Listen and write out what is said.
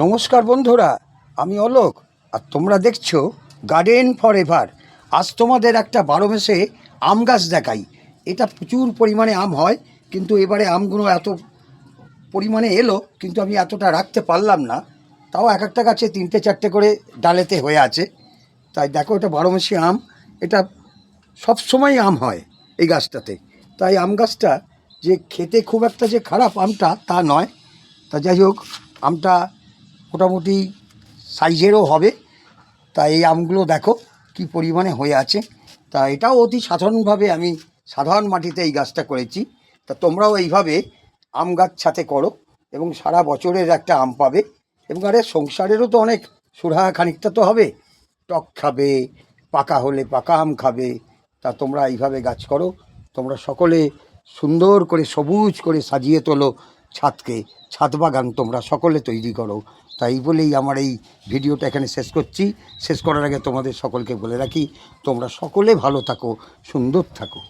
নমস্কার বন্ধুরা, আমি অলোক আর তোমরা দেখছো গার্ডেন ফর এভার। আজ তোমাদের একটা 12 মাসে আম গাছ দেখাই। এটা প্রচুর পরিমাণে আম হয়, কিন্তু এবারে আমগুলো এত পরিমাণে এলো কিন্তু আমি এতটা রাখতে পারলাম না। তাও এক একটা গাছে 3-4টে করে ডালেতে হয়ে আছে। তাই দেখো, এটা 12 মাসি আম। এটা সব সময় আম হয় এই গাছটাতে। তাই আম গাছটা যে খেতে খুব একটা যে খারাপ আমটা তা নয়। তা যাই হোক, আমটা মোটামুটি সাইজেরও হবে। তা এই আমগুলো দেখো কি পরিমাণে হয়ে আছে। তা এটাও অতি সাধারণভাবে আমি সাধারণ মাটিতে এই গাছটা করেছি। তা তোমরাও এইভাবে আম গাছ ছাতে করো এবং সারা বছরের একটা আম পাবে। এবং আরে সংসারেরও তো অনেক সুরাহা খানিকটা তো হবে। টক খাবে, পাকা হলে পাকা আম খাবে। তা তোমরা এইভাবে গাছ করো। তোমরা সকলে সুন্দর করে সবুজ করে সাজিয়ে তোলো ছাদকে। ছাদ বাগান তোমরা সকলে তৈরি করো। তাই বলেই আমার এই ভিডিওটা এখানে শেষ করছি। শেষ করার আগে তোমাদের সকলকে বলে রাখি, তোমরা সকলে ভালো থাকো, সুন্দর থাকো।